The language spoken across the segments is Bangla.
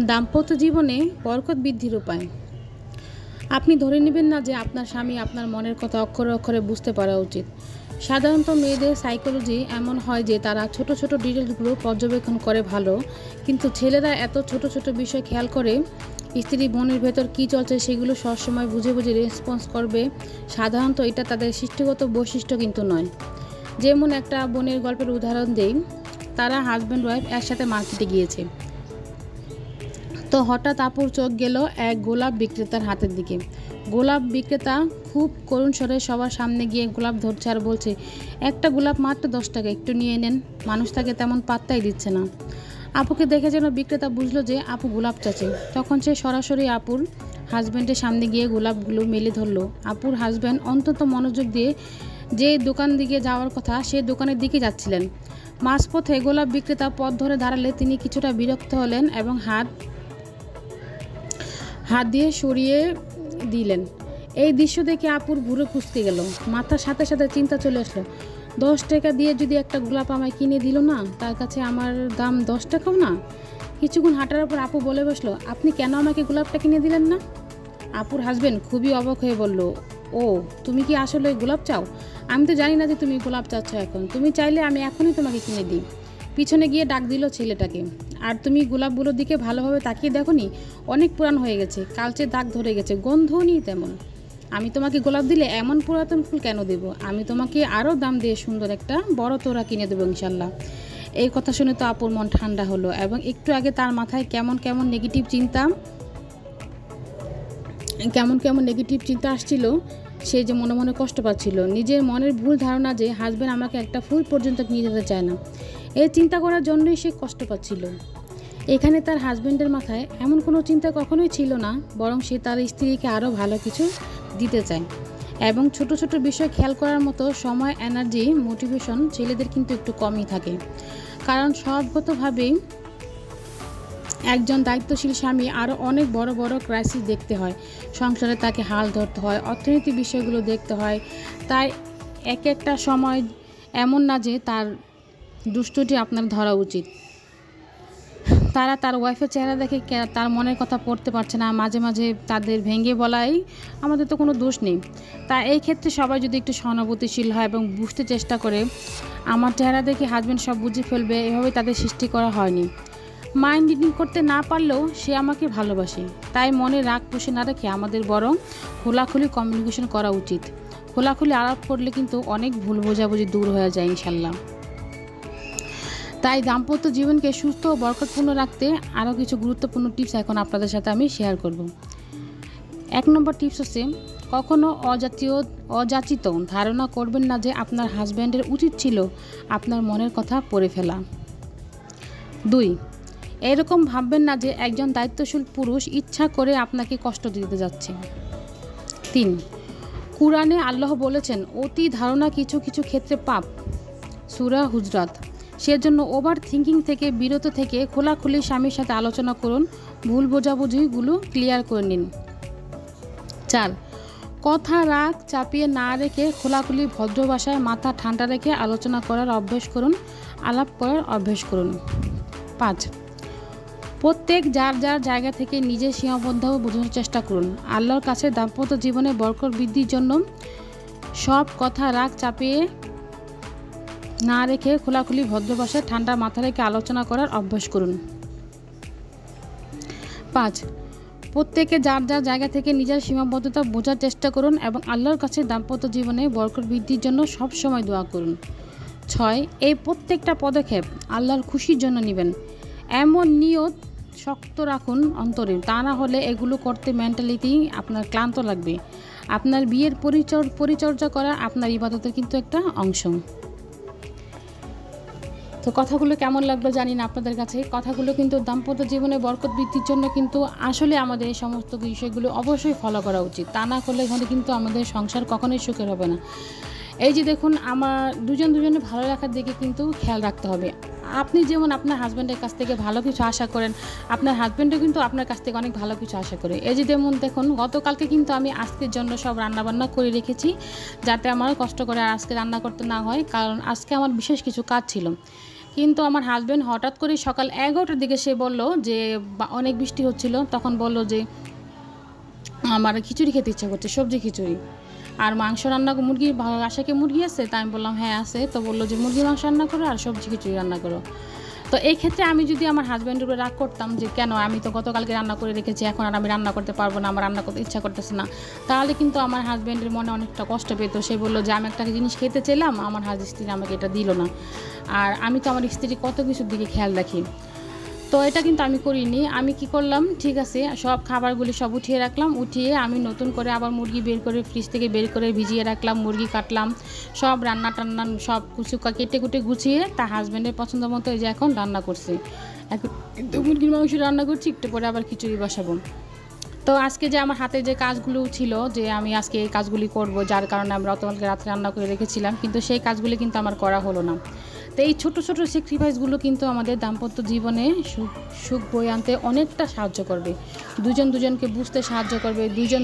দাম্পত্য জীবনে বরকত বৃদ্ধির উপায়। আপনি ধরে নেবেন না যে আপনার স্বামী আপনার মনের কথা অক্ষরে অক্ষরে বুঝতে পারা উচিত। সাধারণত মেয়েদের সাইকোলজি এমন হয় যে তারা ছোট ছোট ডিটেলসগুলো পর্যবেক্ষণ করে ভালো, কিন্তু ছেলেরা এত ছোট ছোট বিষয় খেয়াল করে স্ত্রী মনের ভেতর কী চলছে সেগুলো সবসময় বুঝে বুঝে রেসপন্স করবে। সাধারণত এটা তাদের সৃষ্টিগত বৈশিষ্ট্য কিন্তু নয়। যেমন একটা বোনের গল্পের উদাহরণ দেই। তারা হাজব্যান্ড ওয়াইফ একসাথে মার্কেটে গিয়েছে। তো হঠাৎ আপুর চোখ গেল এক গোলাপ বিক্রেতার হাতের দিকে। গোলাপ বিক্রেতা খুব করুণ স্বরে সবার সামনে গিয়ে গোলাপ ধরছে আর বলছে, একটা গোলাপ মাত্র 10 টাকা, একটু নিয়ে নেন। মানুষ তাকে তেমন পাত্তাই দিচ্ছে না। আপুকে দেখে যেন বিক্রেতা বুঝলো যে আপু গোলাপ চাচ্ছে। তখন সে সরাসরি আপুর হাজব্যান্ডের সামনে গিয়ে গোলাপগুলো মেলে ধরলো। আপুর হাজব্যান্ড অন্তত মনোযোগ দিয়ে যে দোকান দিকে যাওয়ার কথা সে দোকানের দিকে যাচ্ছিলেন। মাঝপথে গোলাপ বিক্রেতা পথ ধরে দাঁড়ালে তিনি কিছুটা বিরক্ত হলেন এবং হাত দিয়ে সরিয়ে দিলেন। এই দৃশ্য দেখে আপুর ভুরু কুঁচকে গেল। মাথার সাথে সাথে চিন্তা চলে আসলো, 10 টাকা দিয়ে যদি একটা গোলাপ আমায় কিনে দিল না, তার কাছে আমার দাম 10 টাকাও না। কিছুক্ষণ হাঁটার পর আপু বলে বসলো, আপনি কেন আমাকে গোলাপটা কিনে দিলেন না? আপুর হাজবেন্ড খুবই অবাক হয়ে বলল, ও তুমি কি আসলে গোলাপ চাও? আমি তো জানি না যে তুমি গোলাপ চাচ্ছ। এখন তুমি চাইলে আমি এখনই তোমাকে কিনে দিই। পিছনে গিয়ে ডাক দিল ছেলেটাকে, আর তুমি গোলাপগুলোর দিকে ভালোভাবে তাকিয়ে দেখো নি, অনেক পুরান হয়ে গেছে, কালচে দাগ ধরে গেছে, গন্ধও নেই তেমন। আমি তোমাকে গোলাপ দিলে এমন পুরাতন ফুল কেন দেব? আমি তোমাকে আরও দাম দিয়ে সুন্দর একটা বড় তোড়া কিনে দেবো ইনশাল্লাহ। এই কথা শুনে তো আপুর মন ঠান্ডা হলো এবং একটু আগে তার মাথায় কেমন কেমন নেগেটিভ চিন্তা আসছিল, সে যে মনে মনে কষ্ট পাচ্ছিল। নিজের মনের ভুল ধারণা যে হাজব্যান্ড আমাকে একটা ফুল পর্যন্ত নিয়ে যেতে চায় না, এই চিন্তা করার জন্যই সে কষ্ট পাচ্ছিল। এখানে তার হাজব্যান্ডের মাথায় এমন কোনো চিন্তা কখনোই ছিল না, বরং সে তার স্ত্রীকে আরও ভালো কিছু দিতে চায়। এবং ছোট ছোট বিষয় খেয়াল করার মতো সময়, এনার্জি, মোটিভেশন ছেলেদের কিন্তু একটু কমই থাকে। কারণ স্বভাবগতভাবেই একজন দায়িত্বশীল স্বামী আরও অনেক বড় বড় ক্রাইসিস দেখতে হয়। সংসারে তাকে হাল ধরতে হয়, অর্থনৈতিক বিষয়গুলো দেখতে হয়। তাই এক একটা সময় এমন না যে তার দুষ্টুটি আপনার ধরা উচিত। তারা তার ওয়াইফের চেহারা দেখে তার মনের কথা পড়তে পারছে না, মাঝে মাঝে তাদের ভেঙে বলাই আমাদের তো কোনো দোষ নেই। তা এই ক্ষেত্রে সবাই যদি একটু সহানুভূতিশীল হয় এবং বুঝতে চেষ্টা করে, আমার চেহারা দেখে হাজব্যান্ড সব বুঝে ফেলবে, এভাবে তাদের সৃষ্টি করা হয়নি। মাইন্ড রিডিং করতে না পারলেও সে আমাকে ভালোবাসে, তাই মনে রাগ পুষে না রেখে আমাদের বরং খোলাখুলি কমিউনিকেশন করা উচিত। খোলাখুলি আলাপ করলে কিন্তু অনেক ভুল বোঝাবুঝি দূর হয়ে যায় ইনশাল্লাহ। তাই দাম্পত্য জীবনকে সুস্থ ও বরকতপূর্ণ রাখতে আরও কিছু গুরুত্বপূর্ণ টিপস এখন আপনাদের সাথে আমি শেয়ার করব। 1 নম্বর টিপস হচ্ছে, কখনো অযাচিত ধারণা করবেন না যে আপনার হাজব্যান্ডের উচিত ছিল আপনার মনের কথা পড়ে ফেলা। 2, এরকম ভাববেন না যে একজন দায়িত্বশীল পুরুষ ইচ্ছা করে আপনাকে কষ্ট দিতে যাচ্ছে। 3, কুরআনে আল্লাহ বলেছেন, অতি ধারণা কিছু কিছু ক্ষেত্রে পাপ, সূরা হুজরাত। সেজন্য ওভার থিঙ্কিং থেকে বিরত থেকে খোলাখুলি স্বামীর সাথে আলোচনা করুন, ভুল বোঝাবুঝিগুলো ক্লিয়ার করে নিন। 4, কথা রাগ চাপিয়ে না রেখে খোলাখুলি ভদ্র ভাষায় মাথা ঠান্ডা রেখে আলোচনা করার অভ্যেস করুন, আলাপ করার অভ্যেস করুন। 5, প্রত্যেক যার যার জায়গা থেকে নিজের সীমাবদ্ধ বোঝানোর চেষ্টা করুন। আল্লাহর কাছে দাম্পত্য জীবনে বরকত বৃদ্ধির জন্য সব কথা রাগ চাপিয়ে না রেখে খোলাখুলি ভদ্র ভাষায় ঠান্ডা মাথা রেখে আলোচনা করার অভ্যাস করুন। 5, প্রত্যেকে যার যার জায়গা থেকে নিজের সীমাবদ্ধতা বোঝার চেষ্টা করুন এবং আল্লাহর কাছে দাম্পত্য জীবনে বরকত বৃদ্ধির জন্য সব সময় দোয়া করুন। 6, এই প্রত্যেকটা পদক্ষেপ আল্লাহর খুশির জন্য নেবেন, এমন নিয়ত শক্ত রাখুন অন্তরে। তা না হলে এগুলো করতে মেন্টালিটি আপনার ক্লান্ত লাগবে। আপনার বিয়ের পরিচর্যা করা আপনার ইবাদতের কিন্তু একটা অংশ। তো কথাগুলো কেমন লাগলো জানি না আপনাদের কাছে। কথাগুলো কিন্তু দাম্পত্য জীবনে বরকত বৃদ্ধির জন্য কিন্তু আসলে আমাদের এই সমস্ত বিষয়গুলো অবশ্যই ফলো করা উচিত। তা না করলে কিন্তু আমাদের সংসার কখনোই সুখের হবে না। এই যে দেখুন, আমার দুজনে ভালো রাখার দিকে কিন্তু খেয়াল রাখতে হবে। আপনি যেমন আপনার হাজব্যান্ডের কাছ থেকে ভালো কিছু আশা করেন, আপনার হাজব্যান্ডও কিন্তু আপনার কাছ থেকে অনেক ভালো কিছু আশা করে। এই যে যেমন দেখুন, গতকালকে কিন্তু আমি আজকের জন্য সব রান্নাবান্না করে রেখেছি, যাতে আমার কষ্ট করে আর আজকে রান্না করতে না হয়, কারণ আজকে আমার বিশেষ কিছু কাজ ছিল। কিন্তু আমার হাজব্যান্ড হঠাৎ করে সকাল 11টার দিকে সে বলল যে অনেক বৃষ্টি হচ্ছিল, তখন বলল যে আমার খিচুড়ি খেতে ইচ্ছা করছে, সবজি খিচুড়ি। আর মাংস রান্না, মুরগির বাসাকে মুরগি আছে, তাই আমি বললাম হ্যাঁ আছে। তো বললো যে মুরগির মাংস রান্না করো আর সবজি খিচুড়ি রান্না করো। তো এই ক্ষেত্রে আমি যদি আমার হাজব্যান্ডের উপরে রাগ করতাম যে কেন, আমি তো গতকালকে রান্না করে রেখেছি, এখন আর আমি রান্না করতে পারবো না, আমার রান্না করতে ইচ্ছা করতেছে না, তাহলে কিন্তু আমার হাজব্যান্ডের মনে অনেকটা কষ্ট পেত। সে বললো যে আমি একটা জিনিস খেতে চাইলাম, আমার স্ত্রী আমাকে এটা দিল না। আর আমি তো আমার স্ত্রীর কত কিছুর দিকে খেয়াল রাখি। তো এটা কিন্তু আমি করিনি। আমি কি করলাম, ঠিক আছে সব খাবারগুলি সব উঠিয়ে রাখলাম, উঠিয়ে আমি নতুন করে আবার মুরগি বের করে ফ্রিজ থেকে বের করে ভিজিয়ে রাখলাম, মুরগি কাটলাম, সব রান্না টান্না সব কুচুকা কেটে কুটে গুছিয়ে তার হাজব্যান্ডের পছন্দ মতো এই যে এখন রান্না করছি। এখন মুরগির মাংস রান্না করছি, একটু পরে আবার খিচুড়ি বসাবো। তো আজকে যে আমার হাতে যে কাজগুলো ছিল, যে আমি আজকে এই কাজগুলি করব, যার কারণে আমরা গতকালকে রাত্রে রান্না করে রেখেছিলাম, কিন্তু সেই কাজগুলি কিন্তু আমার করা হলো না। তো এই ছোটো ছোটো স্যাক্রিফাইসগুলো কিন্তু আমাদের দাম্পত্য জীবনে সুখ বয়ে আনতে অনেকটা সাহায্য করবে, দুজন দুজনকে বুঝতে সাহায্য করবে, দুজন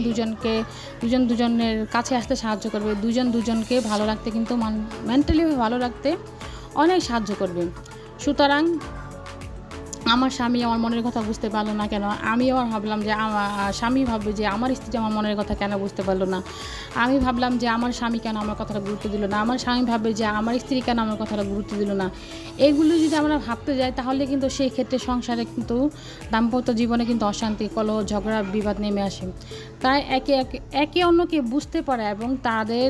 দুজনের কাছে আসতে সাহায্য করবে, দুজনকে ভালো রাখতে কিন্তু মেন্টালি ভালো রাখতে অনেক সাহায্য করবে। সুতরাং আমার স্বামী আমার মনের কথা বুঝতে পারলো না কেন, আমি আবার ভাবলাম যে আমার স্বামী ভাববে যে আমার স্ত্রী আমার মনের কথা কেন বুঝতে পারলো না, আমি ভাবলাম যে আমার স্বামী কেন আমার কথাটা গুরুত্ব দিল না, আমার স্বামী ভাববে যে আমার স্ত্রী কেন আমার কথাটা গুরুত্ব দিল না। এগুলো যদি আমরা ভাবতে যাই তাহলে কিন্তু সেই ক্ষেত্রে সংসারে কিন্তু দাম্পত্য জীবনে কিন্তু অশান্তি, কলহ, ঝগড়া, বিবাদ নেমে আসে। তাই একে অন্যকে বুঝতে পারে এবং তাদের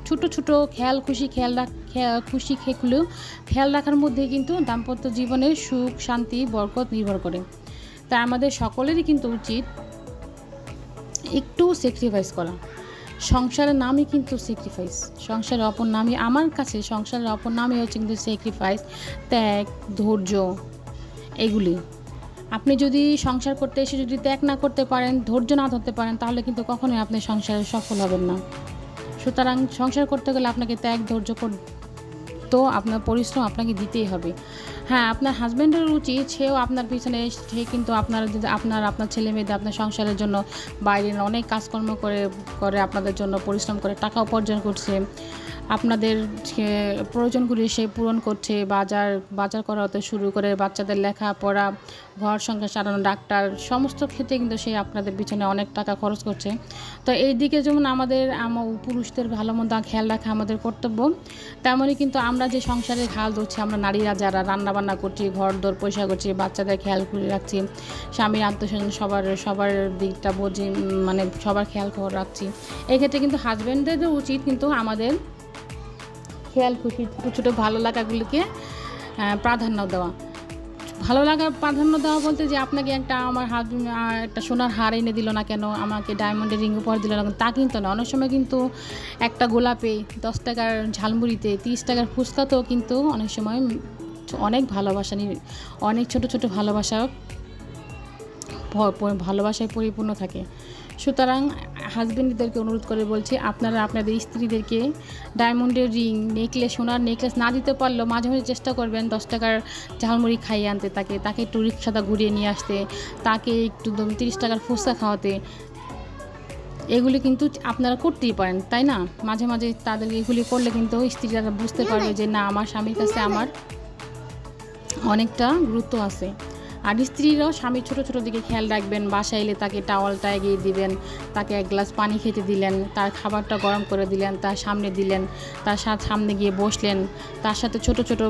ছোটো ছোটো খেয়াল রাখার মধ্যে কিন্তু দাম্পত্য জীবনের সুখ, শান্তি, বরকত নির্ভর করে। তাই আমাদের সকলেরই কিন্তু উচিত একটু স্যাক্রিফাইস করা। সংসারের নামই কিন্তু স্যাক্রিফাইস, সংসারের অপর নামই আমার কাছে সংসারের অপর নামই হচ্ছে কিন্তু স্যাক্রিফাইস, ত্যাগ, ধৈর্য। এগুলি আপনি যদি সংসার করতে এসে যদি ত্যাগ না করতে পারেন, ধৈর্য না ধরতে পারেন, তাহলে কিন্তু কখনোই আপনি সংসারে সফল হবেন না। সুতরাং সংসার করতে গেলে আপনাকে ত্যাগ, ধৈর্য তো আপনার পরিশ্রম আপনাকে দিতেই হবে। হ্যাঁ, আপনার হাজব্যান্ডের উচিত সেও আপনার পিছনে, সে কিন্তু আপনার ছেলে মেয়েদের আপনার সংসারের জন্য বাইরে অনেক কাজকর্ম করে আপনাদের জন্য পরিশ্রম করে টাকা উপার্জন করছে, আপনাদের প্রয়োজনগুলি সে পূরণ করছে, বাজার করা হতে শুরু করে বাচ্চাদের লেখাপড়া, ঘর সংসার চালানো, ডাক্তার, সমস্ত ক্ষেত্রে কিন্তু সে আপনাদের পিছনে অনেক টাকা খরচ করছে। তো এই দিকে যেমন আমাদের পুরুষদের ভালো মন্দ খেয়াল রাখা আমাদের কর্তব্য, তেমনই কিন্তু আমরা যে সংসারের হাল ধরছি, আমরা নারীরা যারা রান্নাবান্না করছি, ঘর দর পয়সা করছি, বাচ্চাদের খেয়াল করে রাখছি, স্বামীর আত্মীয়স্বজন সবার দিকটা বুঝি, মানে সবার খেয়াল খবর রাখছি, এক্ষেত্রে কিন্তু হাজব্যান্ডদেরও উচিত কিন্তু আমাদের খেয়াল খুশি ছোটো ছোটো ভালো লাগাগুলিকে প্রাধান্য দেওয়া। ভালো লাগার প্রাধান্য দেওয়া বলতে যে আপনাকে একটা সোনার হার এনে দিল না কেন, আমাকে ডায়মন্ডের রিং উপহার দিল না কেন, তা কিন্তু না। অনেক সময় কিন্তু একটা গোলাপে, 10 টাকার ঝালমুড়িতে, 30 টাকার ফুচকাতেও কিন্তু অনেক সময় অনেক ভালোবাসা অনেক ছোট ছোট ভালোবাসায় পরিপূর্ণ থাকে। সুতরাং হাজবেন্ডদেরকে অনুরোধ করে বলছি, আপনারা আপনাদের স্ত্রীদেরকে ডায়মন্ডের রিং, নেকলেস, সোনার নেকলেস না দিতে পারলেও মাঝে মাঝে চেষ্টা করবেন 10 টাকার ঝালমুড়ি খাইয়ে আনতে, তাকে একটু রিক্সাটা ঘুরিয়ে নিয়ে আসতে, তাকে একটু 30 টাকার ফুচকা খাওয়াতে। এগুলি কিন্তু আপনারা করতেই পারেন, তাই না? মাঝে মাঝে তাদের এগুলি করলে কিন্তু স্ত্রীরা বুঝতে পারবে যে না, আমার স্বামীর কাছে আমার অনেকটা গুরুত্ব আছে। আর স্ত্রীরাও স্বামীর ছোটো ছোটো দিকে খেয়াল রাখবেন, বাসায় এলে তাকে টাওয়ালটা এগিয়ে দিবেন, তাকে এক গ্লাস পানি খেতে দিলেন, তার খাবারটা গরম করে দিলেন, তার সামনে দিলেন, তার সামনে গিয়ে বসলেন, তার সাথে ছোটো ছোটো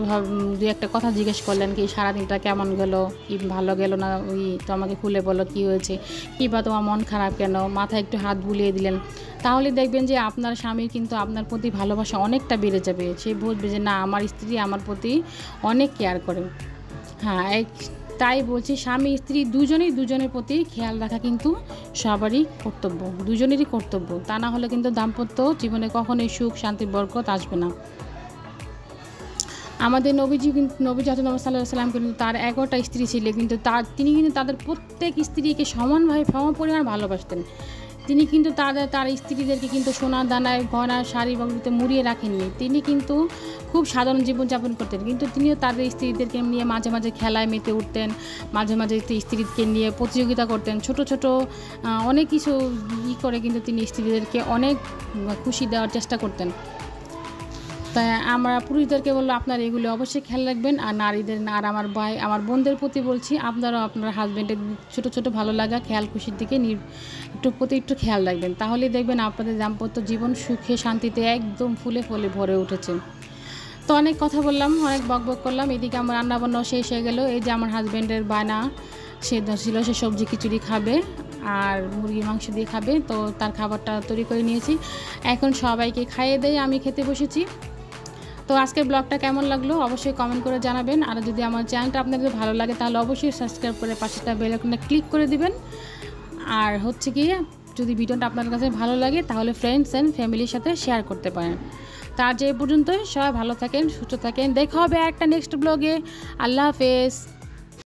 দু একটা কথা জিজ্ঞেস করলেন, কি সারাদিনটা কেমন গেল, কি ভালো গেল না, তো আমাকে খুলে বলো কী হয়েছে, কী বা তোমার মন খারাপ কেন, মাথায় একটু হাত বুলিয়ে দিলেন। তাহলে দেখবেন যে আপনার স্বামীর কিন্তু আপনার প্রতি ভালোবাসা অনেকটা বেড়ে যাবে। সে বুঝবে যে না, আমার স্ত্রী আমার প্রতি অনেক কেয়ার করে। হ্যাঁ, তাই বলছি, স্বামী স্ত্রী দুজনের প্রতি খেয়াল রাখা কিন্তু সবারই কর্তব্য, দুজনেরই কর্তব্য। তা না হলে কিন্তু দাম্পত্য জীবনে কখনোই সুখ, শান্তি, বরকত আসবে না। আমাদের নবী হযরত মুহাম্মদ সাল্লাল্লাহু আলাইহি ওয়াসাল্লাম কিন্তু তার 11টা স্ত্রী ছিল, কিন্তু তিনি কিন্তু তাদের প্রত্যেক স্ত্রীকে সমানভাবে সমপরিমাণ ভালোবাসতেন। তিনি কিন্তু তার স্ত্রীদেরকে কিন্তু সোনার দানায়, গয়না, শাড়ি বাগুলিতে মুড়িয়ে রাখেননি। তিনি কিন্তু খুব সাধারণ জীবনযাপন করতেন, কিন্তু তিনিও তাদের স্ত্রীদেরকে নিয়ে মাঝে মাঝে খেলায় মেতে উঠতেন, মাঝে মাঝে স্ত্রীদেরকে নিয়ে প্রতিযোগিতা করতেন, ছোট ছোট অনেক কিছু করে কিন্তু তিনি স্ত্রীদেরকে অনেক খুশি দেওয়ার চেষ্টা করতেন। তাই আমরা পুরুষদেরকে বললো আপনারা এগুলো অবশ্যই খেয়াল রাখবেন, আর নারীদের আর আমার ভাই আমার বোনদের প্রতি বলছি আপনারাও আপনার হাজব্যান্ডের ছোটো ছোটো ভালো লাগা খেয়াল খুশির দিকে একটু খেয়াল রাখবেন, তাহলেই দেখবেন আপনাদের দাম্পত্য জীবন সুখে শান্তিতে একদম ফুলে ফলে ভরে উঠেছে। তো অনেক কথা বললাম, অনেক বকবক করলাম, এদিকে আমার রান্নাবান্নাও শেষ হয়ে গেল। এই যে আমার হাজব্যান্ডের বায়না সেদ্ধ ছিল, সে সবজি খিচুড়ি খাবে আর মুরগির মাংস দিয়ে খাবে, তো তার খাবারটা তৈরি করে নিয়েছি, এখন সবাইকে খাইয়ে দেয়, আমি খেতে বসেছি। তো আজকের ব্লগটা কেমন লাগলো অবশ্যই কমেন্ট করে জানাবেন, আর যদি আমার চ্যানেলটা আপনাদের ভালো লাগে তাহলে অবশ্যই সাবস্ক্রাইব করে পাশেটা বেল আইকনটা ক্লিক করে দিবেন। আর হচ্ছে কি, যদি ভিডিওটা আপনার কাছে ভালো লাগে তাহলে ফ্রেন্ডস অ্যান্ড ফ্যামিলির সাথে শেয়ার করতে পারেন। তার যে পর্যন্ত সবাই ভালো থাকেন, সুস্থ থাকেন, দেখা হবে একটা নেক্সট ব্লগে। আল্লাহ হাফেজ।